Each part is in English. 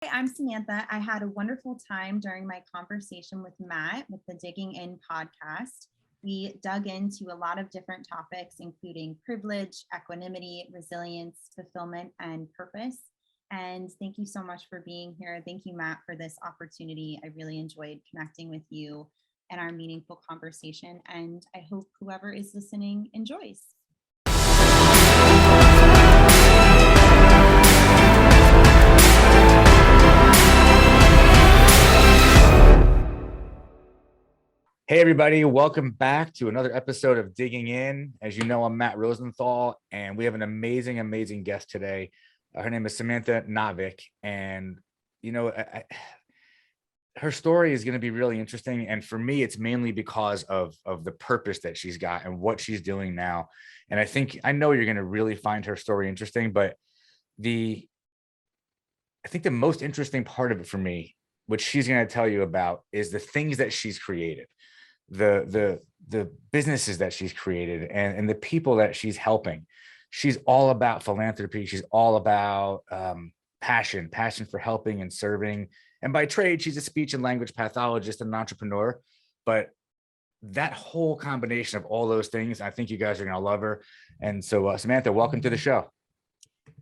Hi, I'm Samantha. I had a wonderful time during my conversation with Matt with the Digging In podcast. We dug into a lot of different topics, including privilege, equanimity, resilience, fulfillment, and purpose. And thank you so much for being here. Thank you, Matt, for this opportunity. I really enjoyed connecting with you and our meaningful conversation. And I hope whoever is listening enjoys. Hey, everybody. Welcome back to another episode of Digging In. As you know, I'm Matt Rosenthal, and we have an amazing guest today. Her name is Samantha Novick. And, her story is going to be really interesting. And for me, it's mainly because of the purpose that she's got and what she's doing now. And I know you're going to really find her story interesting, but I think the most interesting part of it for me, which she's going to tell you about, is the things that she's created. The businesses that she's created and the people that she's helping. She's all about philanthropy. She's all about passion for helping and serving. And by trade, she's a speech and language pathologist and an entrepreneur. But that whole combination of all those things, I think you guys are going to love her. And so, Samantha, welcome to the show.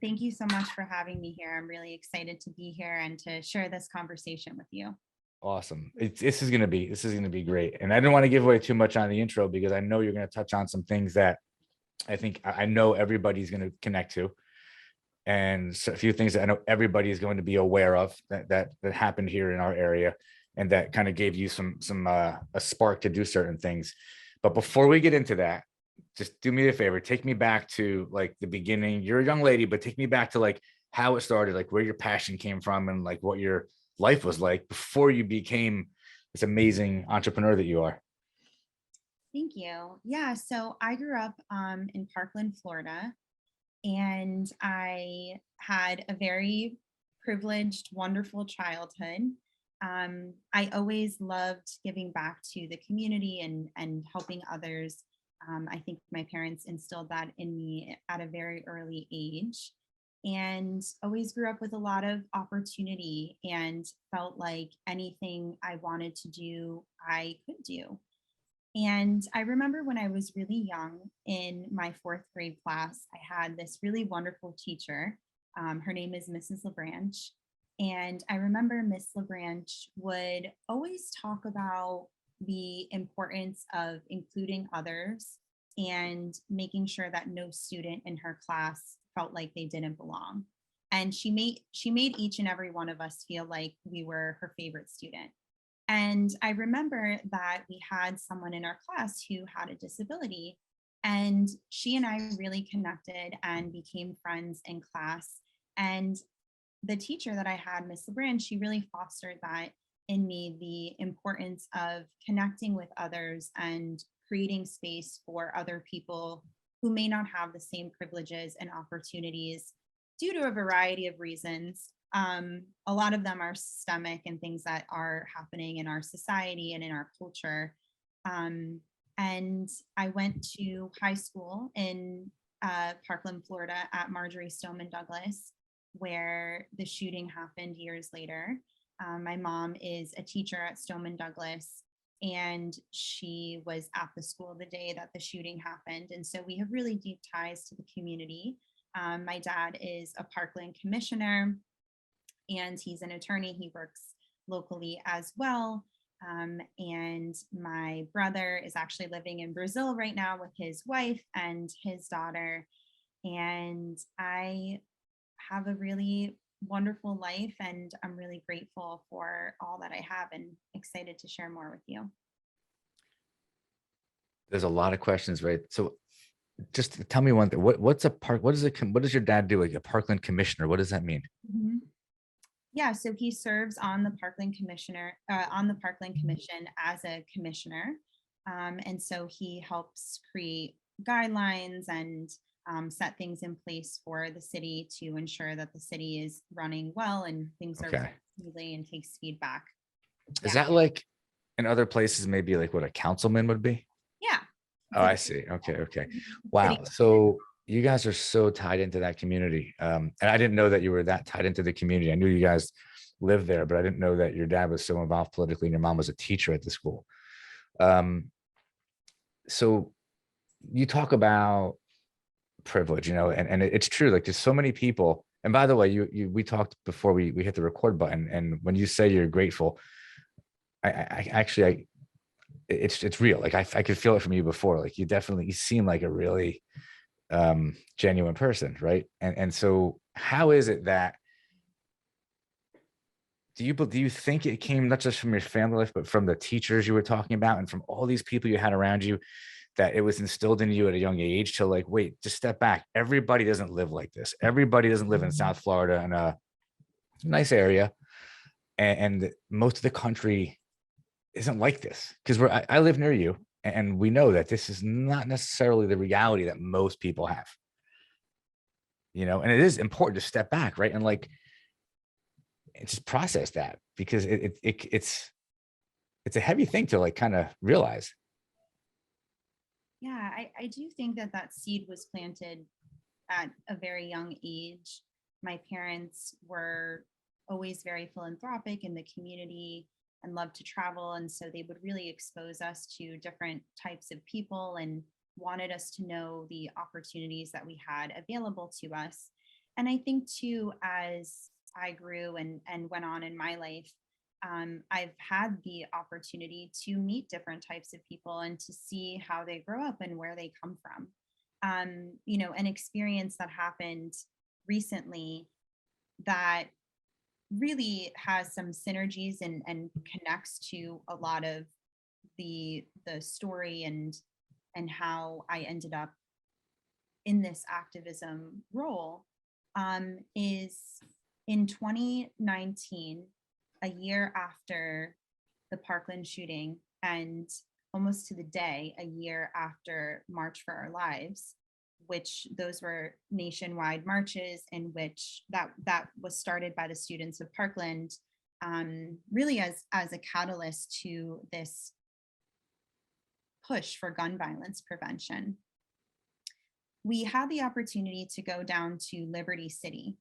Thank you so much for having me here. I'm really excited to be here and to share this conversation with you. Awesome. This is going to be great. And I didn't want to give away too much on the intro because I know you're going to touch on some things that I know everybody's going to connect to, and so a few things that I know everybody is going to be aware of that happened here in our area, and that kind of gave you a spark to do certain things. But before we get into that, just do me a favor, take me back to like the beginning. You're a young lady, but take me back to like how it started, like where your passion came from, and like what your life was like before you became this amazing entrepreneur that you are. Thank you. Yeah, so I grew up in Parkland, Florida, and I had a very privileged, wonderful childhood. I always loved giving back to the community and helping others. I think my parents instilled that in me at a very early age, and always grew up with a lot of opportunity and felt like anything I wanted to do, I could do. And I remember when I was really young in my fourth grade class, I had this really wonderful teacher. Her name is Mrs. LaBranch. And I remember Miss LaBranch would always talk about the importance of including others and making sure that no student in her class felt like they didn't belong. And she made each and every one of us feel like we were her favorite student. And I remember that we had someone in our class who had a disability, and she and I really connected and became friends in class. And the teacher that I had, Miss LeBrand, she really fostered that in me, the importance of connecting with others and creating space for other people who may not have the same privileges and opportunities due to a variety of reasons. A lot of them are systemic and things that are happening in our society and in our culture. And I went to high school in Parkland, Florida at Marjory Stoneman Douglas, where the shooting happened years later. My mom is a teacher at Stoneman Douglas, and she was at the school the day that the shooting happened. And so we have really deep ties to the community. My dad is a Parkland commissioner, and he's an attorney. He works locally as well. And my brother is actually living in Brazil right now with his wife and his daughter. And I have a really wonderful life, and I'm really grateful for all that I have and excited to share more with you. There's a lot of questions, right? So just tell me one thing. What does your dad do? Like a Parkland commissioner? What does that mean? Mm-hmm. Yeah, so he serves on the Parkland Commission as a commissioner. And so he helps create guidelines and set things in place for the city to ensure that the city is running well and things are smoothly, and takes feedback. Is that like in other places, maybe like what a councilman would be? Yeah. Oh, I see. Okay. Wow. So you guys are so tied into that community. And I didn't know that you were that tied into the community. I knew you guys lived there, but I didn't know that your dad was so involved politically and your mom was a teacher at the school. Um, so you talk about privilege, and it's true. Like there's so many people. And by the way, we talked before we hit the record button, and when you say you're grateful, I actually it's real. Like I could feel it from you before. Like you seem like a really genuine person, right? And so how is it that do you think it came not just from your family life, but from the teachers you were talking about and from all these people you had around you, that it was instilled in you at a young age to like, wait, just step back. Everybody doesn't live like this. Everybody doesn't live in South Florida in a nice area. And most of the country isn't like this because I live near you and we know that this is not necessarily the reality that most people have, and it is important to step back, right? And like, just process that because it's a heavy thing to like kind of realize. Yeah, I do think that that seed was planted at a very young age. My parents were always very philanthropic in the community and loved to travel. And so they would really expose us to different types of people and wanted us to know the opportunities that we had available to us. And I think too, as I grew and went on in my life, I've had the opportunity to meet different types of people and to see how they grow up and where they come from. An experience that happened recently that really has some synergies and connects to a lot of the story and how I ended up in this activism role, is in 2019, a year after the Parkland shooting and almost to the day, a year after March for Our Lives, which those were nationwide marches in which that was started by the students of Parkland, really as a catalyst to this push for gun violence prevention. We had the opportunity to go down to Liberty City,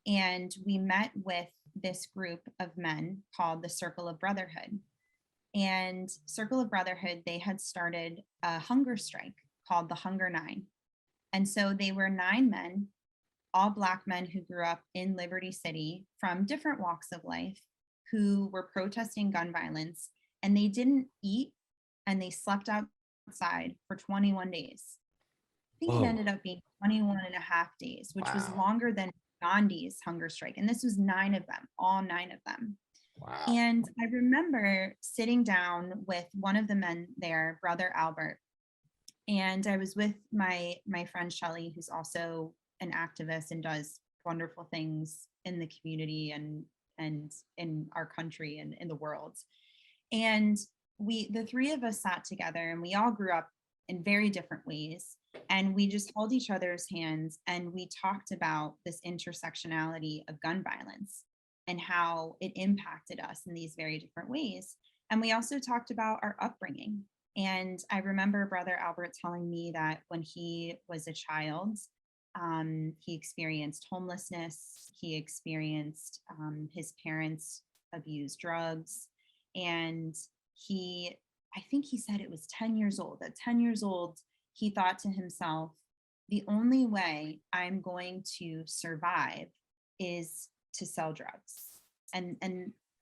and we met with this group of men called the Circle of Brotherhood. And Circle of Brotherhood, they had started a hunger strike called the Hunger Nine. And so they were 9 men, all Black men who grew up in Liberty City from different walks of life, who were protesting gun violence, and they didn't eat and they slept outside for 21 days. I think it Whoa. ended up being 21 and a half days, which was Wow. longer than Gandhi's hunger strike. And this was 9 of them, all 9 of them. Wow. And I remember sitting down with one of the men there, Brother Albert, and I was with my friend Shelly, who's also an activist and does wonderful things in the community and in our country and in the world. And the 3 of us sat together, and we all grew up in very different ways. And we just held each other's hands and we talked about this intersectionality of gun violence and how it impacted us in these very different ways. And we also talked about our upbringing. And I remember Brother Albert telling me that when he was a child, he experienced homelessness, he experienced his parents abuse drugs, and I think he said it was 10 years old. At 10 years old, he thought to himself, the only way I'm going to survive is to sell drugs. And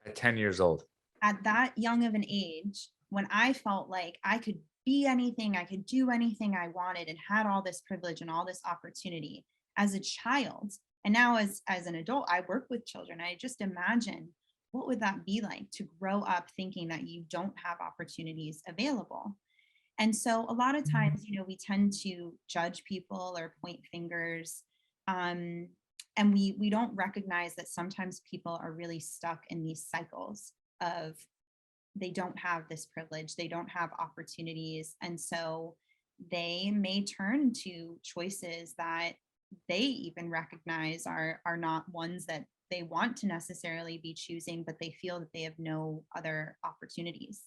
At 10 years old. At that young of an age, when I felt like I could be anything, I could do anything I wanted and had all this privilege and all this opportunity as a child. And now as an adult, I work with children. I just imagine what would that be like to grow up thinking that you don't have opportunities available. And so a lot of times, we tend to judge people or point fingers. And we don't recognize that sometimes people are really stuck in these cycles of they don't have this privilege, they don't have opportunities. And so they may turn to choices that they even recognize are not ones that they want to necessarily be choosing, but they feel that they have no other opportunities.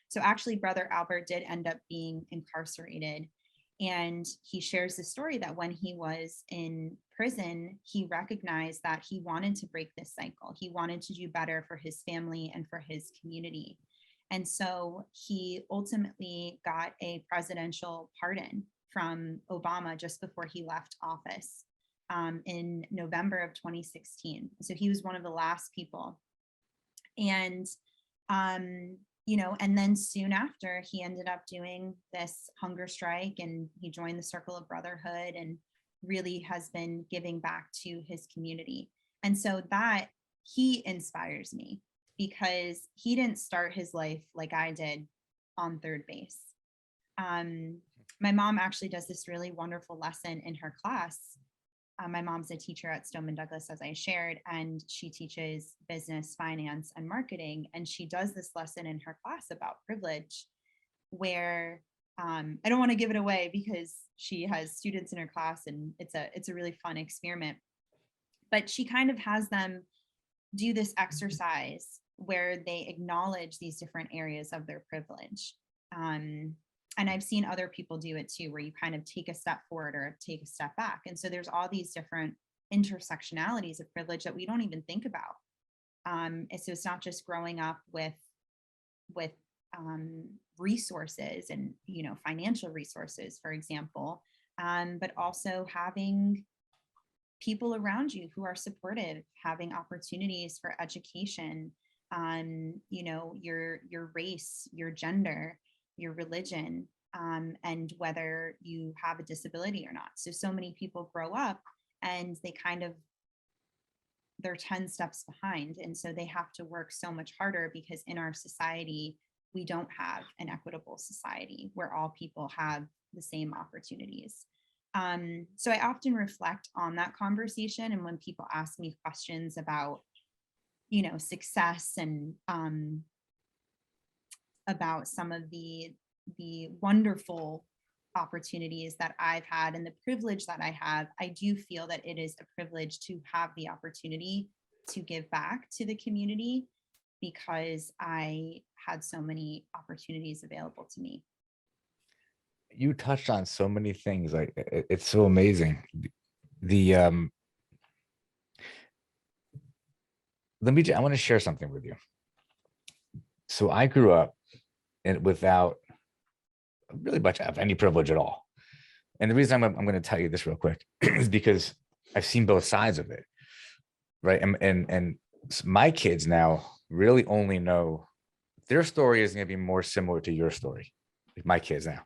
So actually, Brother Albert did end up being incarcerated. And he shares the story that when he was in prison, he recognized that he wanted to break this cycle. He wanted to do better for his family and for his community. And so he ultimately got a presidential pardon from Obama just before he left office in November of 2016. So he was one of the last people. And and then soon after, he ended up doing this hunger strike, and he joined the Circle of Brotherhood and really has been giving back to his community. And so that he inspires me, because he didn't start his life like I did on third base. My mom actually does this really wonderful lesson in her class. My mom's a teacher at Stoneman Douglas, as I shared, and she teaches business, finance, and marketing. And she does this lesson in her class about privilege, where I don't want to give it away because she has students in her class, and it's a really fun experiment. But she kind of has them do this exercise where they acknowledge these different areas of their privilege. And I've seen other people do it too, where you kind of take a step forward or take a step back. And so there's all these different intersectionalities of privilege that we don't even think about. And so it's not just growing up with resources and, financial resources, for example, but also having people around you who are supportive, having opportunities for education, your race, your gender, your religion, and whether you have a disability or not. So many people grow up and they're 10 steps behind. And so they have to work so much harder, because in our society, we don't have an equitable society where all people have the same opportunities. So I often reflect on that conversation. And when people ask me questions about, success and about some of the wonderful opportunities that I've had and the privilege that I have, I do feel that it is a privilege to have the opportunity to give back to the community, because I had so many opportunities available to me. You touched on so many things. Like, it's so amazing. I want to share something with you. So I grew up without really much of any privilege at all. And the reason I'm going to tell you this real quick is because I've seen both sides of it, right? And my kids now really only know their story is going to be more similar to your story. Like my kids now,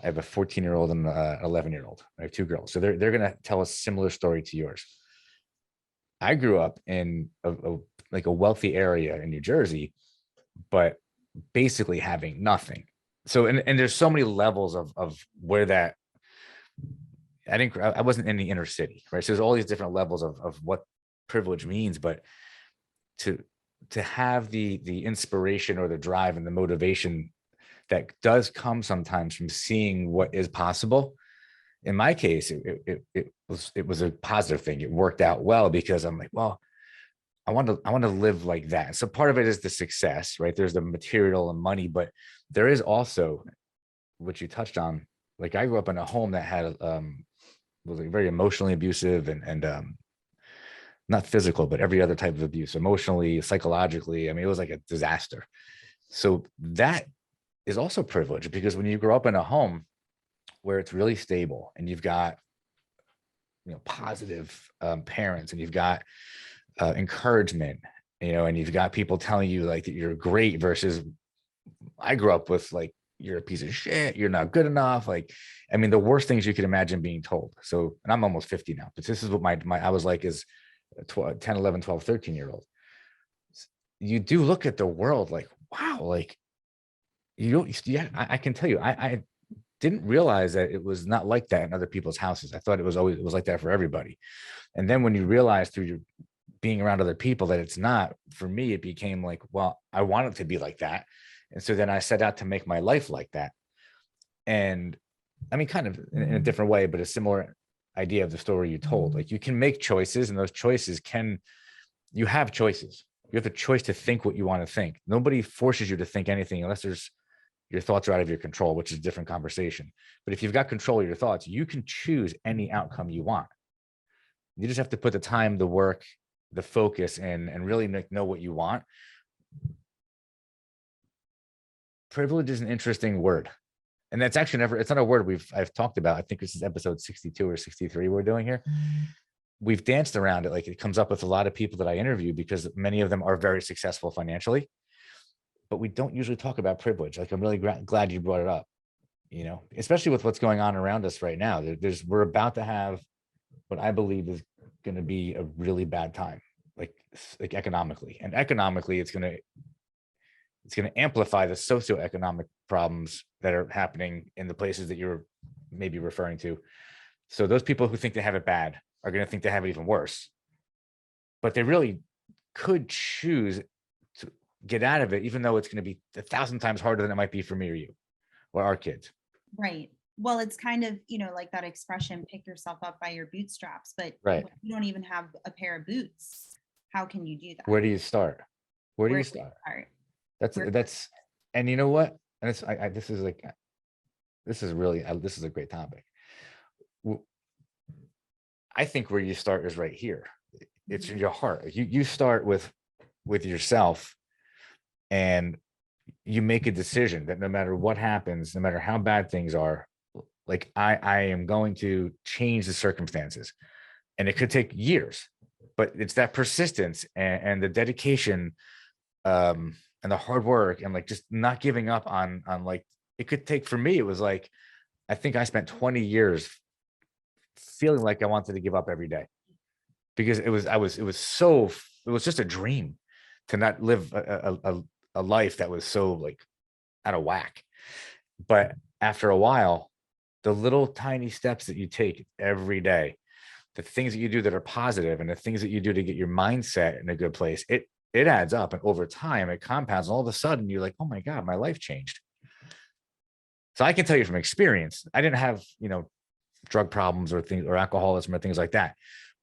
I have a 14-year-old and an 11-year-old. I have two girls, so they're going to tell a similar story to yours. I grew up in a wealthy area in New Jersey, but basically having nothing. So, and there's so many levels of where that, I wasn't in the inner city, right? So there's all these different levels of what privilege means, but to have the inspiration or the drive and the motivation that does come sometimes from seeing what is possible. In my case, it was a positive thing. It worked out well, because I'm like, well, I want to live like that. So part of it is the success, right? There's the material and money, but there is also what you touched on. Like, I grew up in a home that had was like very emotionally abusive and not physical, but every other type of abuse, emotionally, psychologically. I mean, it was like a disaster. So that is also privilege, because when you grow up in a home where it's really stable and you've got, positive parents, and you've got encouragement, and you've got people telling you like that you're great, versus I grew up with like, you're a piece of shit, you're not good enough. Like, I mean, the worst things you could imagine being told. So, and I'm almost 50 now, but this is what I was like as 10, 11, 12, 13-year-old. You do look at the world like, wow, like you don't, yeah, I can tell you, I didn't realize that it was not like that in other people's houses. I thought it was like that for everybody. And then when you realize through your being around other people that it's not, for me, it became like, well, I want it to be like that. And so then I set out to make my life like that. And I mean, kind of in a different way, but a similar idea of the story you told. Like, you can make choices, and those choices you have choices. You have the choice to think what you want to think. Nobody forces you to think anything unless there's your thoughts are out of your control, which is a different conversation. But if you've got control of your thoughts, you can choose any outcome you want. You just have to put the time, the work, the focus in, and really know what you want. Privilege is an interesting word. And that's actually it's not a word I've talked about. I think this is episode 62 or 63 we're doing here. We've danced around it. Like, it comes up with a lot of people that I interview because many of them are very successful financially, but we don't usually talk about privilege. Like, I'm really glad you brought it up, especially with what's going on around us right now. We're about to have what I believe is going to be a really bad time, like economically, and economically it's going to amplify the socioeconomic problems that are happening in the places that you're maybe referring to. So those people who think they have it bad are going to think they have it even worse, but they really could choose to get out of it, even though it's going to be 1,000 times harder than it might be for me or you or our kids. Right. Well, it's kind of, like that expression, pick yourself up by your bootstraps, but Right. you don't even have a pair of boots. How can you do that? Where do you start? Where do you start? That's, and you know what? And it's, this is a great topic. I think where you start is right here. It's in your heart. You start with yourself, and you make a decision that no matter what happens, no matter how bad things are, like, I am going to change the circumstances. And it could take years, but it's that persistence and the dedication, and the hard work, and like just not giving up on like, it could take, for me, it was like, I think I spent 20 years feeling like I wanted to give up every day, because it was just a dream to not live a life that was so like out of whack. But after a while, the little tiny steps that you take every day, the things that you do that are positive, and the things that you do to get your mindset in a good place, it adds up, and over time it compounds, and all of a sudden you're like, oh my God, my life changed. So I can tell you from experience, I didn't have, drug problems or things, or alcoholism or things like that,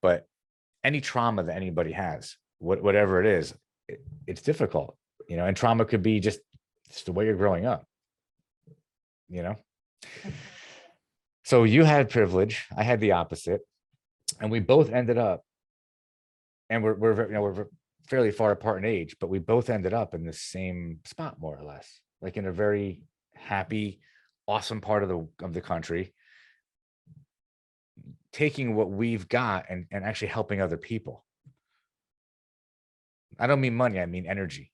but any trauma that anybody has, whatever it is, it's difficult, and trauma could be just the way you're growing up, So you had privilege, I had the opposite, and we both ended up, and we're fairly far apart in age, but we both ended up in the same spot, more or less, like in a very happy, awesome part of the country, taking what we've got and actually helping other people. I don't mean money, I mean energy,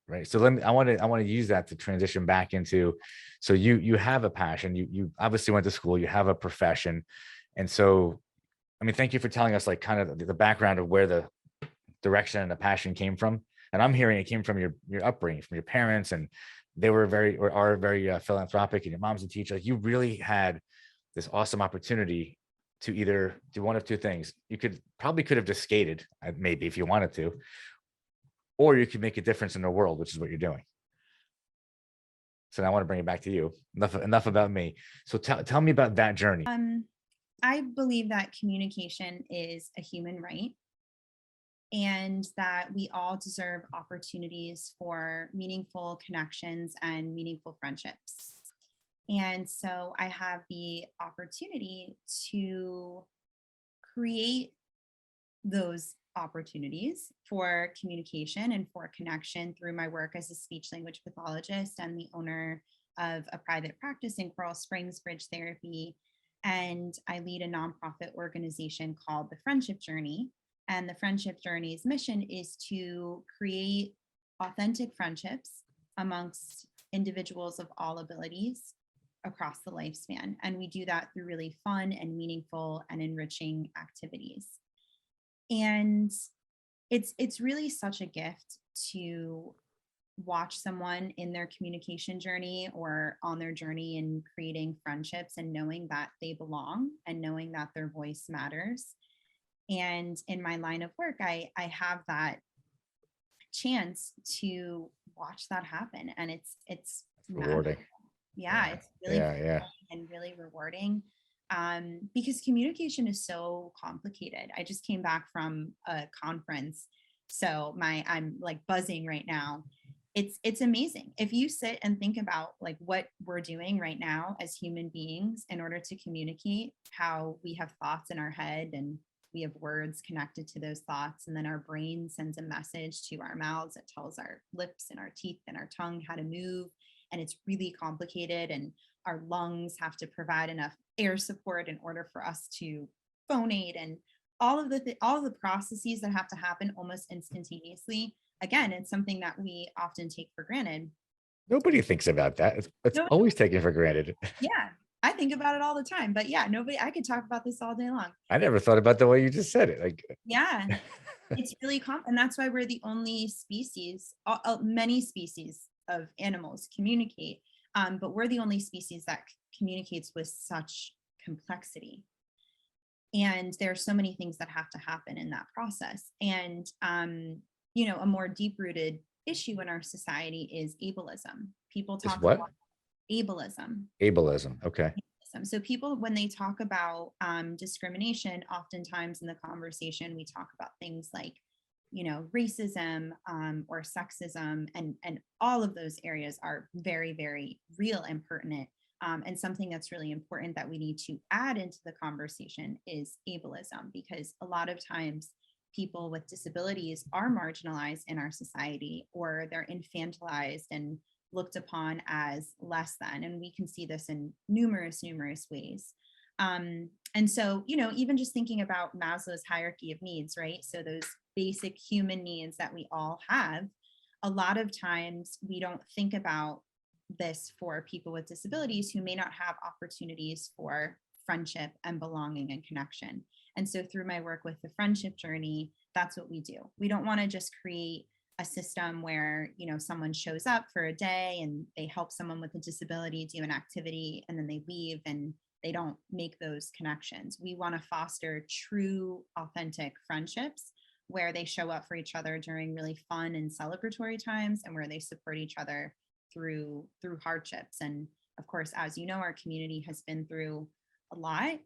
right? So I want to use that to transition back into, so you have a passion, you obviously went to school, you have a profession, and so, I mean, thank you for telling us like kind of the background of where the direction and the passion came from. And I'm hearing it came from your upbringing, from your parents, and they were are very philanthropic, and your mom's a teacher. Like, you really had this awesome opportunity to either do one of two things. You could have just skated, maybe, if you wanted to, or you could make a difference in the world, which is what you're doing. So now I want to bring it back to you. Enough about me. So tell me about that journey. I believe that communication is a human right, and that we all deserve opportunities for meaningful connections and meaningful friendships. And so I have the opportunity to create those opportunities for communication and for connection through my work as a speech language pathologist and the owner of a private practice in Coral Springs, Bridge Therapy. And I lead a nonprofit organization called The Friendship Journey. And The Friendship Journey's mission is to create authentic friendships amongst individuals of all abilities across the lifespan. And we do that through really fun and meaningful and enriching activities. And it's really such a gift to watch someone in their communication journey or on their journey in creating friendships, and knowing that they belong, and knowing that their voice matters. And in my line of work, I have that chance to watch that happen. And it's Rewarding. Yeah, it's really and really rewarding, because communication is so complicated. I just came back from a conference, so I'm like buzzing right now. It's amazing. If you sit and think about like what we're doing right now as human beings in order to communicate, how we have thoughts in our head and we have words connected to those thoughts, and then our brain sends a message to our mouths that tells our lips and our teeth and our tongue how to move, and it's really complicated, and our lungs have to provide enough air support in order for us to phonate, and all of the processes that have to happen almost instantaneously. Again, it's something that we often take for granted. Nobody thinks about that. It's No, always taken for granted. yeah, I think about it all the time, but yeah, nobody, I could talk about this all day long. I never thought about the way you just said it. Like, Yeah, it's really and that's why we're the only species, many species of animals communicate, but we're the only species that communicates with such complexity. And there are so many things that have to happen in that process. And, a more deep rooted issue in our society is ableism. People is talk what? about ableism. Ableism. Okay. So people, when they talk about discrimination, oftentimes in the conversation, we talk about things like, racism or sexism, and all of those areas are very, very real and pertinent. And something that's really important that we need to add into the conversation is ableism, because a lot of times people with disabilities are marginalized in our society, or they're infantilized and looked upon as less than. And we can see this in numerous, numerous ways. And so, even just thinking about Maslow's hierarchy of needs, right? So those basic human needs that we all have, a lot of times we don't think about this for people with disabilities who may not have opportunities for friendship and belonging and connection. And so through my work with the friendship journey, that's what we do. We don't want to just create a system where, someone shows up for a day and they help someone with a disability do an activity and then they leave and they don't make those connections. We want to foster true, authentic friendships where they show up for each other during really fun and celebratory times, and where they support each other through hardships. And of course, as you know, our community has been through a lot.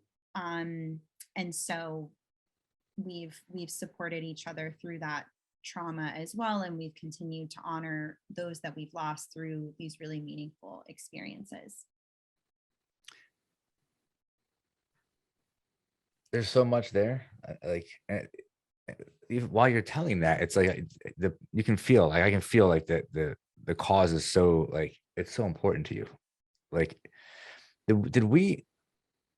And so we've supported each other through that trauma as well, and we've continued to honor those that we've lost through these really meaningful experiences. There's so much there. Even while you're telling that, it's like you can feel, like I can feel like the cause is so, like, it's so important to you. Like, did we?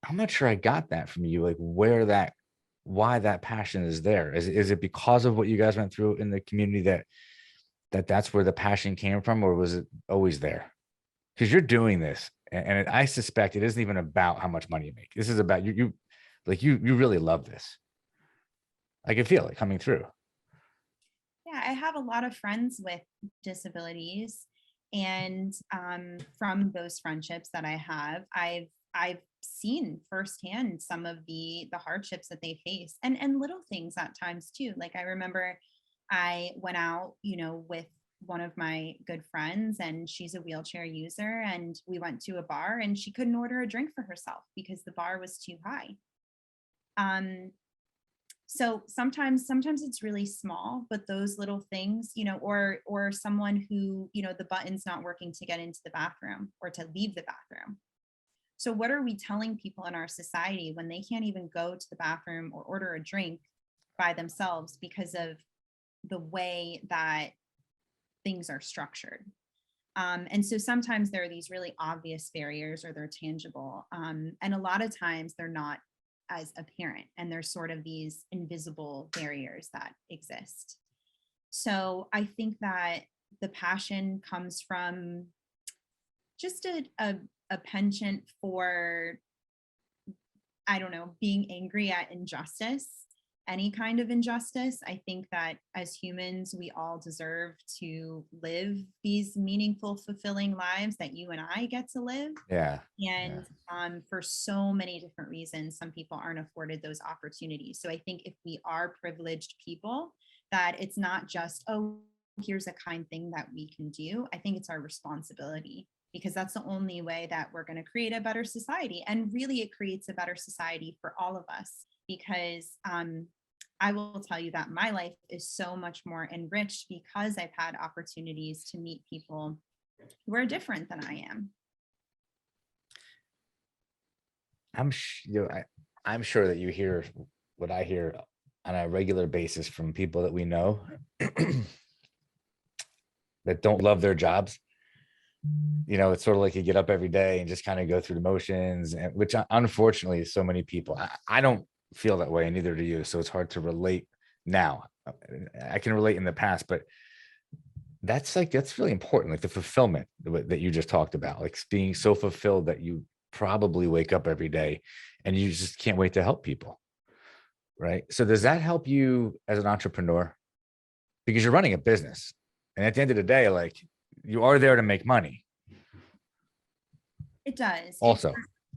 I'm not sure I got that from you. Like, why that passion is there? Is it because of what you guys went through in the community that's where the passion came from, or was it always there? Because you're doing this, and I suspect it isn't even about how much money you make. This is about you really love this. I can feel it coming through. Yeah, I have a lot of friends with disabilities, and from those friendships that I have, I've seen firsthand some of the hardships that they face, and little things at times too. Like I remember I went out, with one of my good friends, and she's a wheelchair user, and we went to a bar and she couldn't order a drink for herself because the bar was too high. So sometimes it's really small, but those little things, or someone who, the button's not working to get into the bathroom or to leave the bathroom. So what are we telling people in our society when they can't even go to the bathroom or order a drink by themselves because of the way that things are structured? And so sometimes there are these really obvious barriers, or they're tangible. And a lot of times they're not as apparent, and there's sort of these invisible barriers that exist. So I think that the passion comes from just a penchant for, I don't know, being angry at injustice, any kind of injustice. I think that as humans, we all deserve to live these meaningful, fulfilling lives that you and I get to live. Yeah. And for so many different reasons, some people aren't afforded those opportunities. So I think if we are privileged people, that it's not just, oh, here's a kind thing that we can do. I think it's our responsibility, because that's the only way that we're going to create a better society. And really, it creates a better society for all of us, because I will tell you that my life is so much more enriched because I've had opportunities to meet people who are different than I am. I'm sure that you hear what I hear on a regular basis from people that we know that don't love their jobs. It's sort of like you get up every day and just kind of go through the motions, and which unfortunately so many people. I don't feel that way, and neither do you. So it's hard to relate now. I can relate in the past, but that's really important. Like the fulfillment that you just talked about, like being so fulfilled that you probably wake up every day and you just can't wait to help people. Right. So does that help you as an entrepreneur? Because you're running a business. And at the end of the day, like you are there to make money. It does. Also,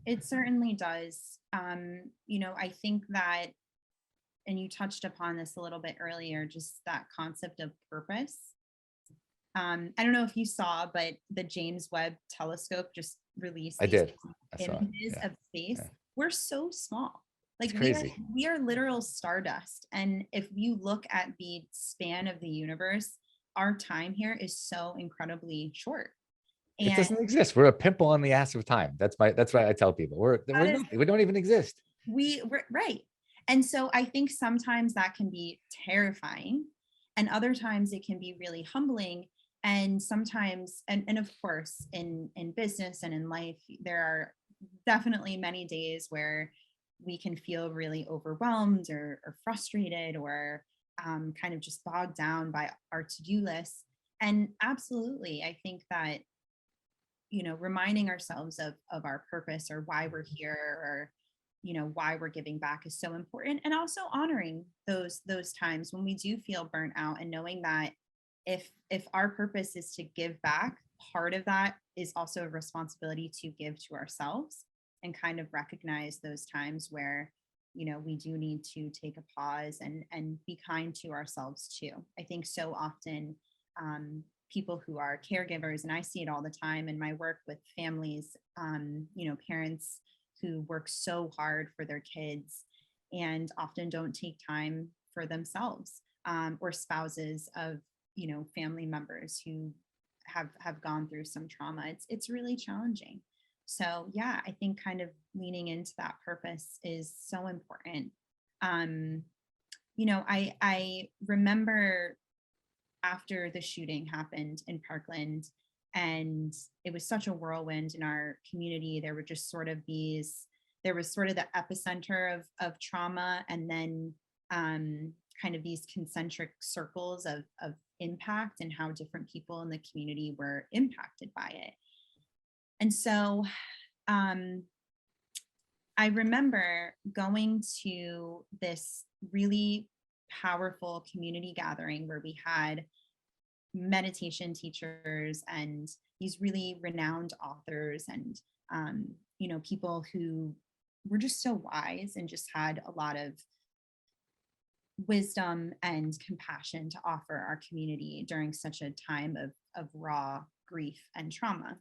it certainly does. I think that, and you touched upon this a little bit earlier, just that concept of purpose. I don't know if you saw, but the James Webb Telescope just released I these did. images of space. Yeah. We're so small. Like it's crazy. we are literal stardust. And if you look at the span of the universe, our time here is so incredibly short. It doesn't exist. We're a pimple on the ass of time. That's why I tell people we're nothing. We don't even exist. We're right. And so I think sometimes that can be terrifying, and other times it can be really humbling. And sometimes, and of course, in business and in life, there are definitely many days where we can feel really overwhelmed or frustrated or kind of just bogged down by our to-do list. And absolutely, I think that reminding ourselves of our purpose or why we're here, or why we're giving back is so important. And also honoring those times when we do feel burnt out, and knowing that if our purpose is to give back, part of that is also a responsibility to give to ourselves, and kind of recognize those times where we do need to take a pause and be kind to ourselves too. I think so often people who are caregivers, and I see it all the time in my work with families, parents who work so hard for their kids and often don't take time for themselves, or spouses of family members who have gone through some trauma. It's really challenging. So yeah, I think kind of leaning into that purpose is so important. I remember after the shooting happened in Parkland, and it was such a whirlwind in our community. There were just sort of there was sort of the epicenter of trauma, and then kind of these concentric circles of impact, and how different people in the community were impacted by it. And so I remember going to this really powerful community gathering where we had meditation teachers and these really renowned authors, and people who were just so wise and just had a lot of wisdom and compassion to offer our community during such a time of raw grief and trauma.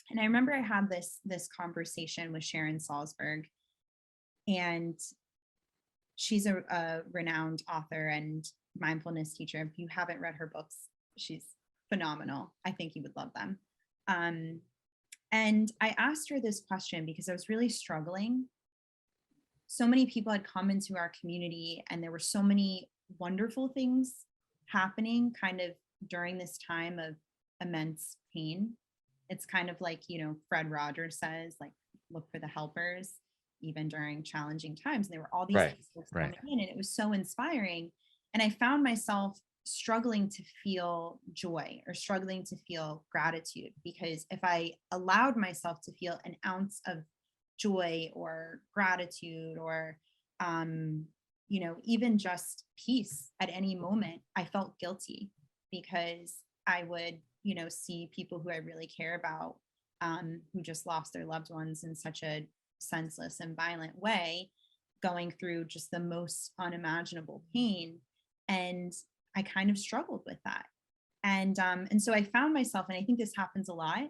And I remember I had this conversation with Sharon Salzberg, and she's a renowned author and mindfulness teacher. If you haven't read her books, she's phenomenal. I think you would love them. And I asked her this question because I was really struggling. So many people had come into our community, and there were so many wonderful things happening kind of during this time of immense pain. It's kind of like, Fred Rogers says, like, look for the helpers, even during challenging times. And there were all these things coming in, and it was so inspiring. And I found myself struggling to feel joy or struggling to feel gratitude, because if I allowed myself to feel an ounce of joy or gratitude or even just peace at any moment, I felt guilty, because I would see people who I really care about who just lost their loved ones in such a senseless and violent way, going through just the most unimaginable pain. And I kind of struggled with that. And so I found myself, and I think this happens a lot,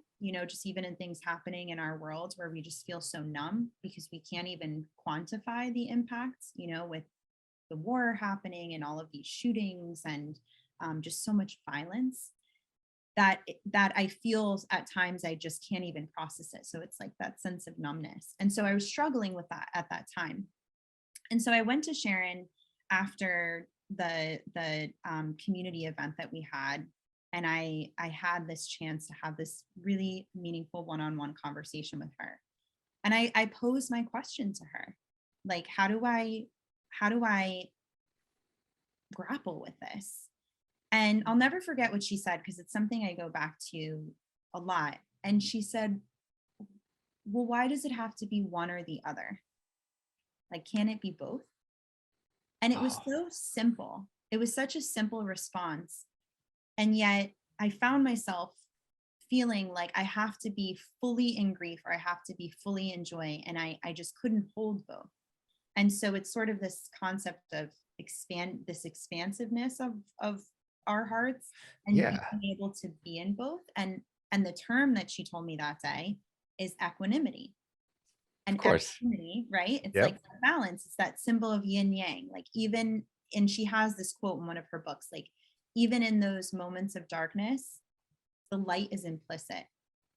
just even in things happening in our world where we just feel so numb because we can't even quantify the impacts, with the war happening and all of these shootings and just so much violence that I feel at times I just can't even process it. So it's like that sense of numbness. And so I was struggling with that at that time. And so I went to Sharon after the community event that we had, and I had this chance to have this really meaningful one-on-one conversation with her. And I posed my question to her, like, how do I grapple with this? And I'll never forget what she said, because it's something I go back to a lot. And she said, well, why does it have to be one or the other? Like, can it be both? And it was so simple. It was such a simple response. And yet I found myself feeling like I have to be fully in grief or I have to be fully in joy. And I just couldn't hold both. And so it's sort of this concept of expansiveness of our hearts and being able to be in both. And the term that she told me that day is equanimity. And equanimity, right? It's like that balance. It's that symbol of yin yang. Like, even, and she has this quote in one of her books, like, even in those moments of darkness, the light is implicit.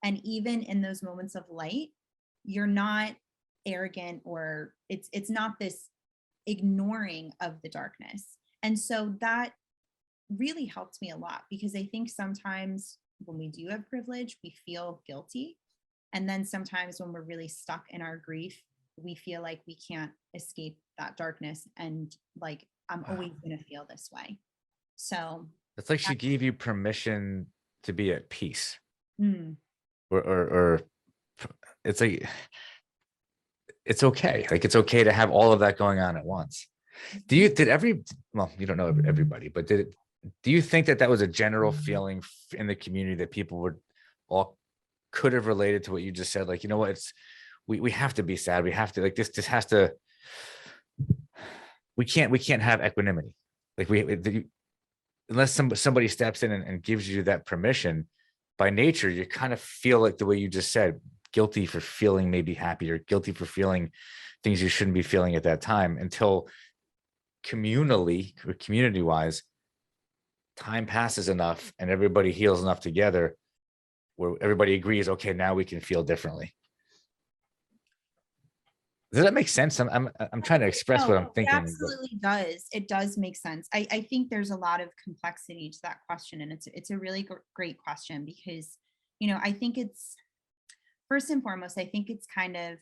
And even in those moments of light, you're not arrogant, or it's not this ignoring of the darkness. And so that really helped me a lot, because I think sometimes when we do have privilege, we feel guilty. And then sometimes when we're really stuck in our grief, we feel like we can't escape that darkness. And like, I'm always going to feel this way. So it's like she gave you permission to be at peace. Mm. Or it's like, it's okay. Like, it's okay to have all of that going on at once. Well, you don't know everybody, but do you think that was a general feeling in the community, that people would all could have related to what you just said? Like, you know what, we have to be sad. We have to, like, this has to, we can't have equanimity. Like, unless somebody steps in and gives you that permission, by nature, you kind of feel like the way you just said, guilty for feeling maybe happy, or guilty for feeling things you shouldn't be feeling at that time, until communally or community wise, time passes enough and everybody heals enough together where everybody agrees, okay, now we can feel differently. Does that make sense? I'm trying to express what I'm thinking. It absolutely does. It does make sense. I think there's a lot of complexity to that question, and it's a really great question, because, you know, I think it's, first and foremost, I think it's kind of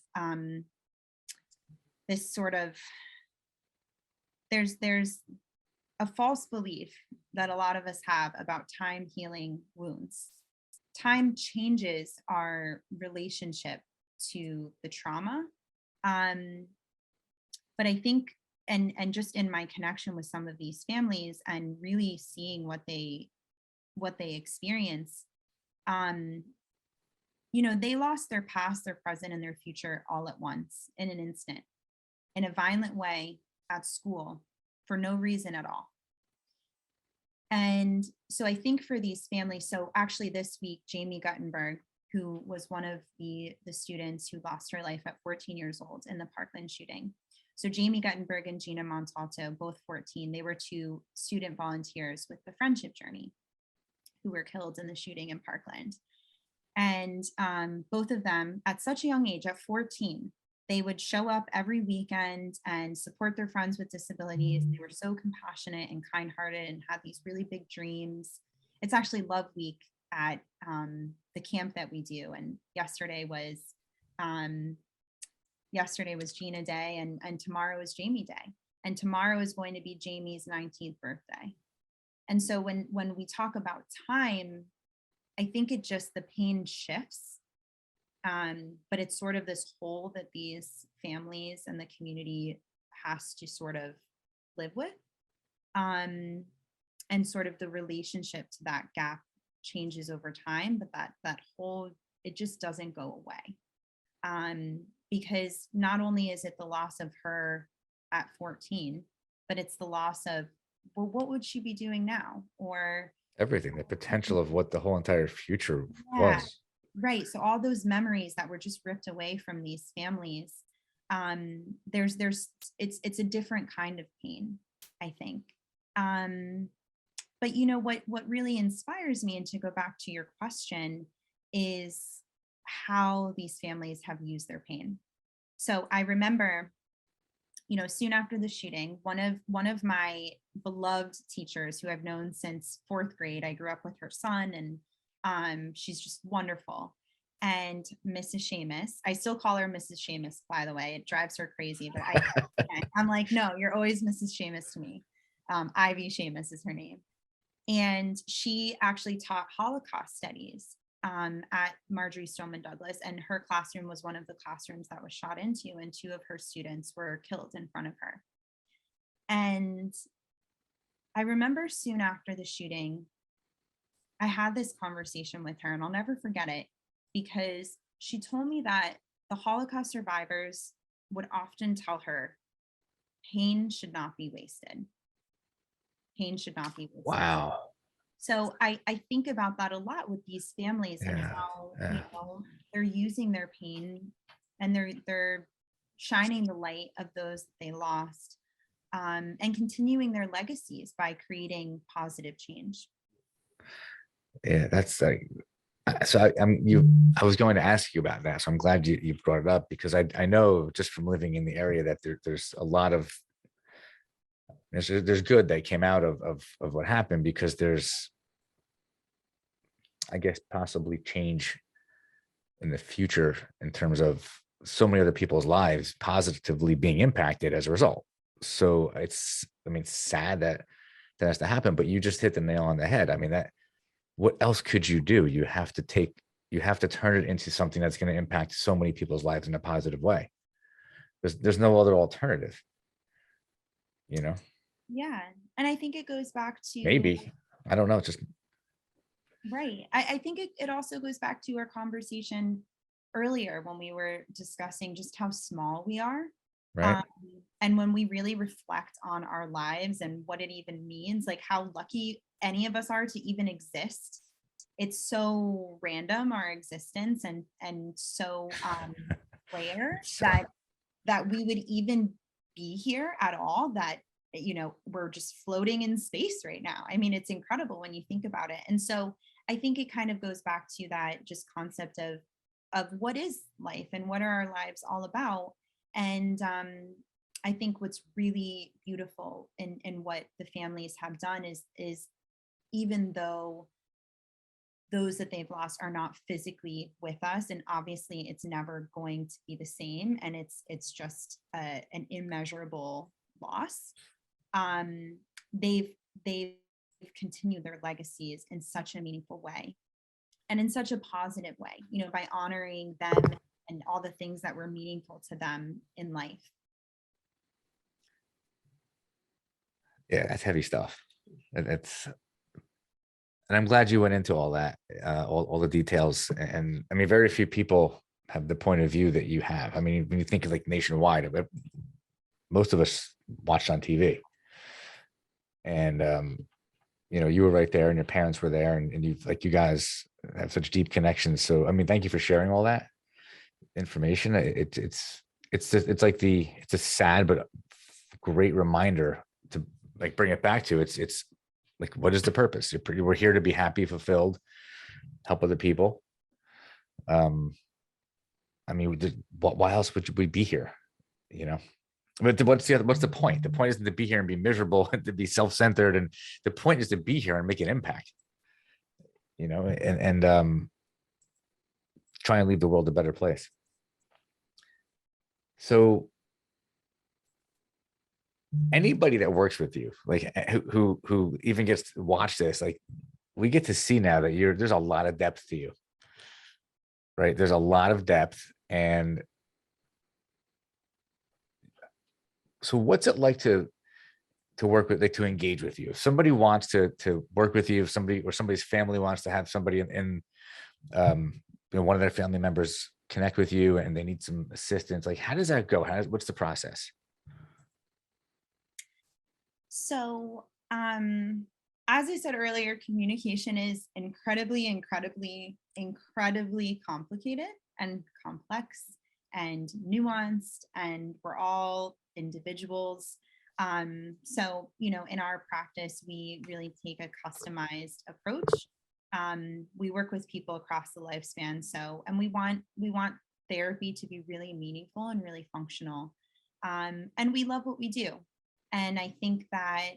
this sort of, there's a false belief that a lot of us have about time healing wounds. Time changes our relationship to the trauma. But I think, and just in my connection with some of these families and really seeing what they experience, you know, they lost their past, their present, and their future all at once, in an instant, in a violent way, at school, for no reason at all. And so I think for these families, so actually this week, Jamie Guttenberg, who was one of the students who lost her life at 14 years old in the Parkland shooting. So Jamie Guttenberg and Gina Montalto, both 14, they were two student volunteers with the Friendship Journey who were killed in the shooting in Parkland. And both of them, at such a young age, at 14, they would show up every weekend and support their friends with disabilities. They were so compassionate and kind-hearted and had these really big dreams. It's actually Love Week at the camp that we do, and yesterday was Gina Day, and tomorrow is Jamie Day, and tomorrow is going to be Jamie's 19th birthday. And so when we talk about time, I think it just, the pain shifts, but it's sort of this hole that these families and the community has to sort of live with, and sort of the relationship to that gap changes over time, but that whole, it just doesn't go away, because not only is it the loss of her at 14, but it's the loss of, well, what would she be doing now, or everything, the potential of what the whole entire future was. Right. So all those memories that were just ripped away from these families, it's a different kind of pain, I think. But what really inspires me, and to go back to your question, is how these families have used their pain. So I remember, soon after the shooting, one of my beloved teachers who I've known since fourth grade. I grew up with her son, and she's just wonderful. And Mrs. Seamus, I still call her Mrs. Seamus, by the way. It drives her crazy, but I'm like, no, you're always Mrs. Seamus to me. Ivy Seamus is her name. And she actually taught Holocaust studies at Marjory Stoneman Douglas, and her classroom was one of the classrooms that was shot into, and two of her students were killed in front of her. And I remember soon after the shooting, I had this conversation with her, and I'll never forget it, because she told me that the Holocaust survivors would often tell her, pain should not be wasted. Pain should not be wasted. Wow. So I think about that a lot with these families, and how they're using their pain, and they're shining the light of those that they lost, and continuing their legacies by creating positive change. Yeah, that's like, so I was going to ask you about that. So I'm glad you brought it up, because I know just from living in the area that there's a lot of, there's good that came out of what happened, because there's, I guess, possibly change in the future in terms of so many other people's lives positively being impacted as a result. So it's sad that has to happen, but you just hit the nail on the head. I mean, what else could you do? You have to turn it into something that's going to impact so many people's lives in a positive way. There's no other alternative, Yeah. And I think it goes back to, maybe, I don't know, just right. I think it also goes back to our conversation earlier when we were discussing just how small we are. right. And when we really reflect on our lives and what it even means, like how lucky any of us are to even exist. It's so random, our existence, and so rare that we would even be here at all, that we're just floating in space right now. I mean, it's incredible when you think about it. And so I think it kind of goes back to that just concept of what is life and what are our lives all about. And I think what's really beautiful in what the families have done is even though those that they've lost are not physically with us, and obviously it's never going to be the same, and it's just an immeasurable loss, they've continued their legacies in such a meaningful way and in such a positive way, by honoring them and all the things that were meaningful to them in life. Yeah, that's heavy stuff. And I'm glad you went into all that, all the details. And I mean, very few people have the point of view that you have. I mean, when you think of like nationwide, most of us watched on TV, and you were right there, and your parents were there, and you guys have such deep connections. So I mean, thank you for sharing all that information. It's a sad but great reminder to like bring it back to it's like, what is the purpose? We're here to be happy, fulfilled, help other people. I mean, why else would we be here? But what's the point? The point isn't to be here and be miserable and to be self-centered, and the point is to be here and make an impact. And try and leave the world a better place. So anybody that works with you, like who even gets to watch this, like, we get to see now that there's a lot of depth to you, right? There's a lot of depth. And so what's it like to work with, like, to engage with you? If somebody wants to work with you, if somebody's family wants to have somebody in one of their family members connect with you and they need some assistance, like, how does that go? What's the process? So, as I said earlier, communication is incredibly, incredibly, incredibly complicated and complex. and nuanced, and we're all individuals. So, in our practice, we really take a customized approach. We work with people across the lifespan. So, and we want therapy to be really meaningful and really functional. And we love what we do. And I think that,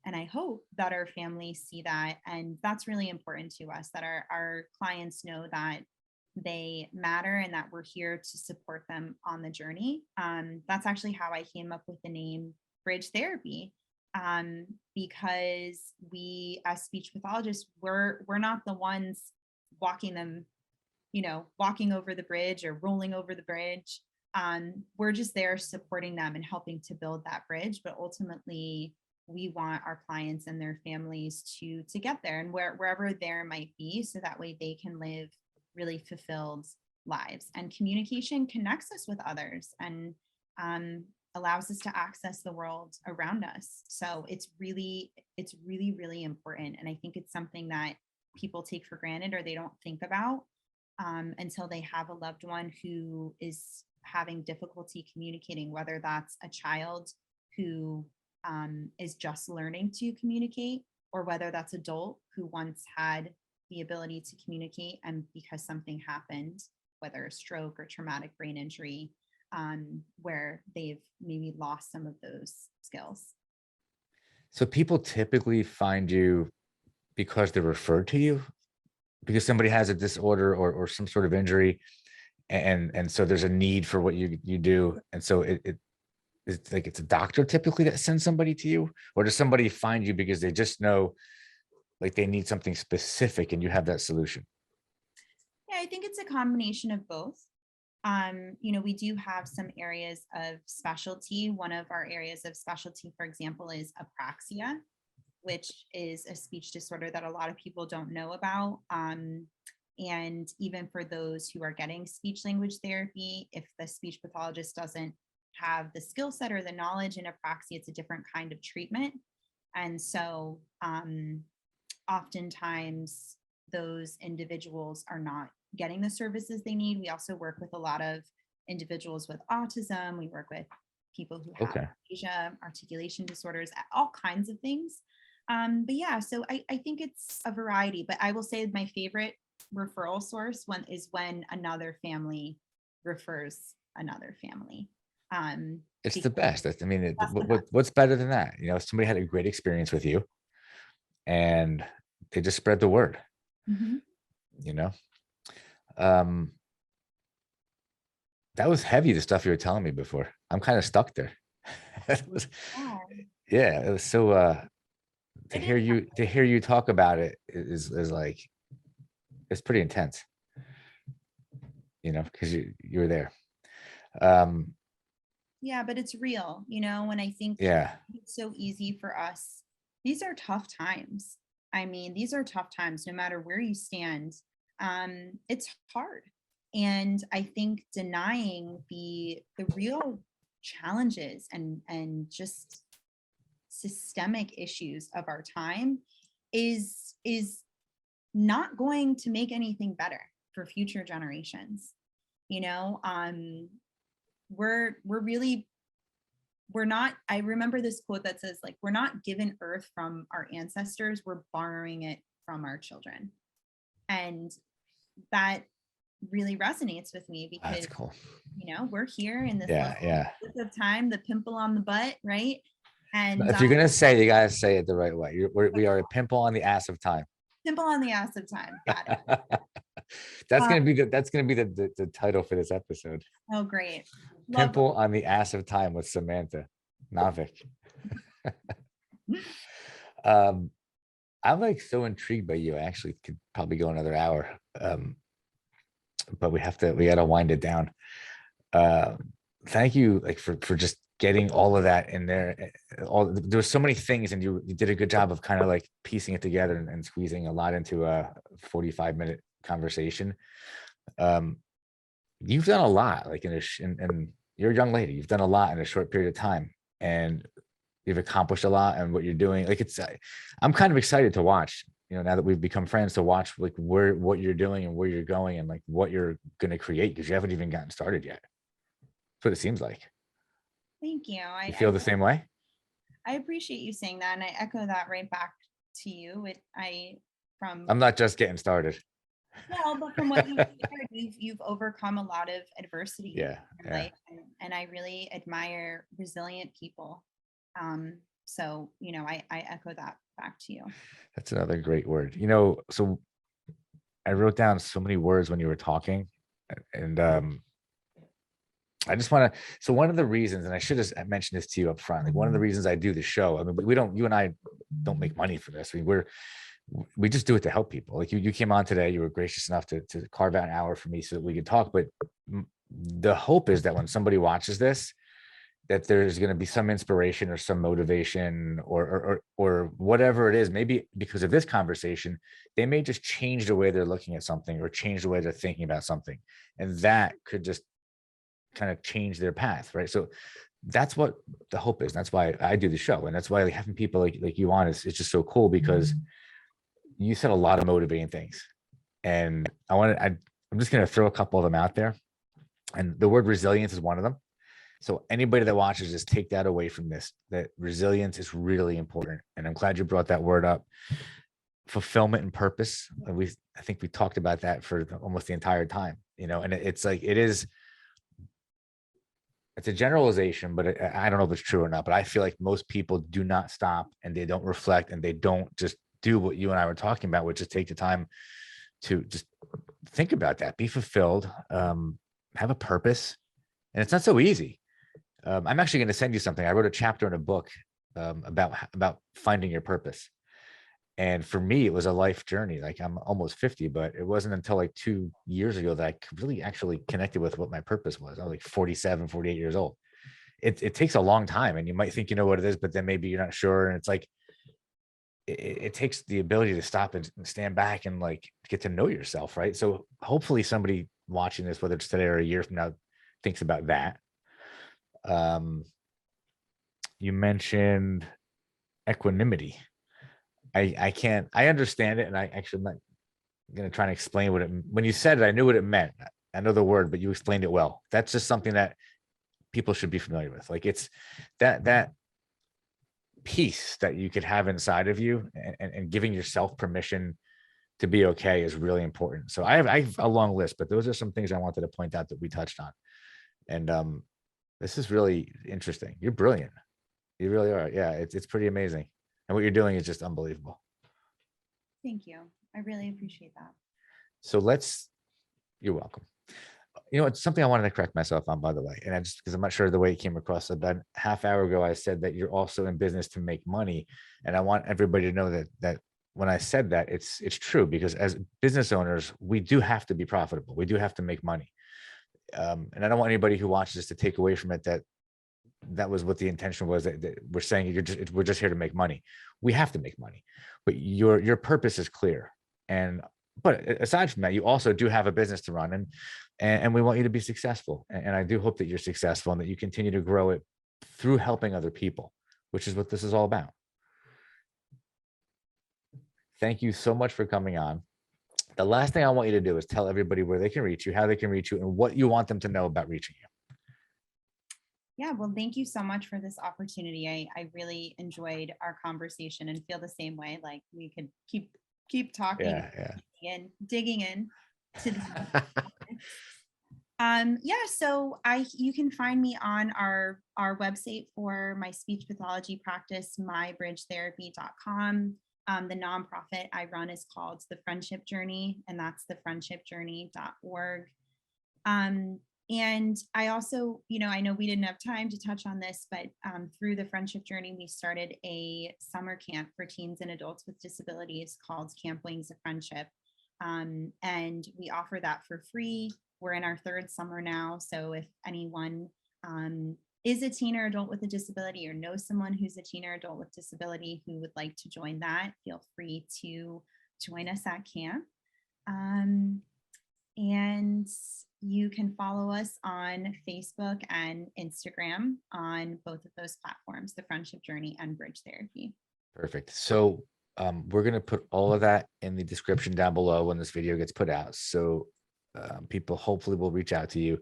and I hope that our families see that. And that's really important to us, that our clients know that they matter and that we're here to support them on the journey. That's actually how I came up with the name Bridge Therapy, because we, as speech pathologists, we're not the ones walking them, walking over the bridge or rolling over the bridge. We're just there supporting them and helping to build that bridge. But ultimately, we want our clients and their families to get there, and wherever there might be, so that way they can live really fulfilled lives. And communication connects us with others and allows us to access the world around us. So it's really, really important. And I think it's something that people take for granted or they don't think about until they have a loved one who is having difficulty communicating, whether that's a child who is just learning to communicate, or whether that's adult who once had the ability to communicate, and because something happened, whether a stroke or traumatic brain injury, where they've maybe lost some of those skills. So people typically find you because they're referred to you, because somebody has a disorder or some sort of injury, and so there's a need for what you do, and so it's like it's a doctor typically that sends somebody to you, or does somebody find you because they just know like they need something specific and you have that solution? Yeah, I think it's a combination of both. We do have some areas of specialty. One of our areas of specialty, for example, is apraxia, which is a speech disorder that a lot of people don't know about. And even for those who are getting speech language therapy, if the speech pathologist doesn't have the skill set or the knowledge in apraxia, it's a different kind of treatment. And so oftentimes those individuals are not getting the services they need. We also work with a lot of individuals with autism. We work with people who have aphasia, articulation disorders, all kinds of things. But yeah, so I think it's a variety, but I will say my favorite referral source is when another family refers another family. It's the best. I mean, best. what's better than that? Somebody had a great experience with you and they just spread the word. Mm-hmm. That was heavy, the stuff you were telling me before. I'm kind of stuck there. It was, yeah, it was so to hear you talk about it is like, it's pretty intense, because you were there. Yeah, but it's real, and I think it's so easy for us. These are tough times. I mean, these are tough times, no matter where you stand. It's hard. And I think denying the real challenges and just systemic issues of our time is not going to make anything better for future generations. We're not, I remember this quote that says, like, we're not given earth from our ancestors, we're borrowing it from our children. And that really resonates with me because that's cool. We're here in this of time, the pimple on the butt, right? And if you're gonna say, you gotta say it the right way. We are a pimple on the ass of time. Pimple on the ass of time. Got it. That's gonna be the title for this episode. Oh, great. Pimple on the ass of time with Samantha Novick. I'm like so intrigued by you. I actually could probably go another hour. But we gotta wind it down. Thank you, like, for just getting all of that in there. There were so many things, and you did a good job of kind of like piecing it together and squeezing a lot into a 45-minute conversation. You've done a lot, like and you're a young lady. You've done a lot in a short period of time, and you've accomplished a lot. And what you're doing, like, I'm kind of excited to watch. Now that we've become friends, to watch like what you're doing and where you're going and like what you're going to create, because you haven't even gotten started yet. what it seems like. Thank you. You feel the same way? I appreciate you saying that, and I echo that right back to you. From I'm not just getting started. well, but from what you've shared, you've overcome a lot of adversity in Yeah, your yeah. life, and I really admire resilient people. So I echo that back to you. That's another great word. So I wrote down so many words when you were talking, and I just want to. So one of the reasons, and I should have mentioned this to you up front, like one of the reasons I do the show. I mean, we don't. You and I don't make money for this. I mean, we just do it to help people. Like you came on today. You were gracious enough to carve out an hour for me so that we could talk. But the hope is that when somebody watches this, that there's going to be some inspiration or some motivation or whatever it is. Maybe because of this conversation, they may just change the way they're looking at something or change the way they're thinking about something, and that could just kind of change their path, right? So that's what the hope is. That's why I do the show, and that's why like having people like you on is it's just so cool because you said a lot of motivating things, and I'm just going to throw a couple of them out there, and the word resilience is one of them. So anybody that watches this, take that away from this, that resilience is really important. And I'm glad you brought that word up. Fulfillment and purpose. I think we talked about that for almost the entire time, and it's like, it's a generalization, but I don't know if it's true or not, but I feel like most people do not stop and they don't reflect and they don't just do what you and I were talking about, which is take the time to just think about that, be fulfilled, have a purpose. And it's not so easy. I'm actually going to send you something. I wrote a chapter in a book about finding your purpose. And for me, it was a life journey. Like I'm almost 50, but it wasn't until like 2 years ago that I really actually connected with what my purpose was. I was like 47, 48 years old. It takes a long time, and you might think you know what it is, but then maybe you're not sure. And it's like, it takes the ability to stop and stand back and like get to know yourself. Right. So hopefully somebody watching this, whether it's today or a year from now, thinks about that. You mentioned equanimity. I understand it, and I actually, I'm not going to try and explain when you said it, I knew what it meant. I know the word, but you explained it well. That's just something that people should be familiar with. Like it's that peace that you could have inside of you, and giving yourself permission to be okay is really important. So I have a long list, but those are some things I wanted to point out that we touched on. And this is really interesting. You're brilliant. You really are. Yeah, it's pretty amazing. And what you're doing is just unbelievable. Thank you. I really appreciate that. So you're welcome. It's something I wanted to correct myself on, by the way. And because I'm not sure the way it came across. About a half hour ago, I said that you're also in business to make money. And I want everybody to know that when I said that, it's true, because as business owners, we do have to be profitable. We do have to make money. And I don't want anybody who watches this to take away from it that was what the intention was, that we're saying we're just here to make money. We have to make money, but your purpose is clear. But aside from that, you also do have a business to run, and we want you to be successful. And I do hope that you're successful and that you continue to grow it through helping other people, which is what this is all about. Thank you so much for coming on. The last thing I want you to do is tell everybody where they can reach you, how they can reach you, and what you want them to know about reaching you. Yeah, well, thank you so much for this opportunity. I really enjoyed our conversation and feel the same way. Like we could keep talking and digging in to the so you can find me on our website for my speech pathology practice, mybridgetherapy.com. The nonprofit I run is called The Friendship Journey, and that's thefriendshipjourney.org. And I also, I know we didn't have time to touch on this, but through the Friendship Journey, we started a summer camp for teens and adults with disabilities called Camp Wings of Friendship. And we offer that for free. We're in our third summer now. So if anyone is a teen or adult with a disability, or knows someone who's a teen or adult with disability who would like to join that, feel free to join us at camp. And you can follow us on Facebook and Instagram on both of those platforms, The Friendship Journey and Bridge Therapy. Perfect. So we're going to put all of that in the description down below when this video gets put out. So people hopefully will reach out to you.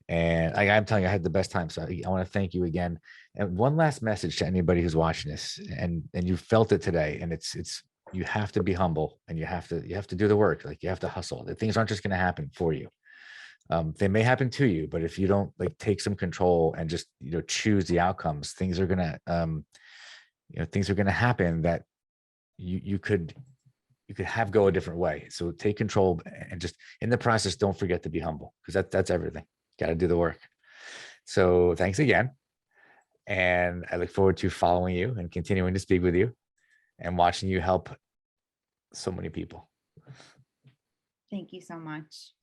And I'm telling you, I had the best time. So I want to thank you again. And one last message to anybody who's watching this, and you felt it today, and it's you have to be humble, and you have to do the work. Like, you have to hustle. The things aren't just going to happen for you. They may happen to you, but if you don't like take some control and just choose the outcomes, things are gonna things are gonna happen that you could have go a different way. So take control, and just in the process, don't forget to be humble, because that's everything. Got to do the work. So thanks again. And I look forward to following you and continuing to speak with you and watching you help so many people. Thank you so much.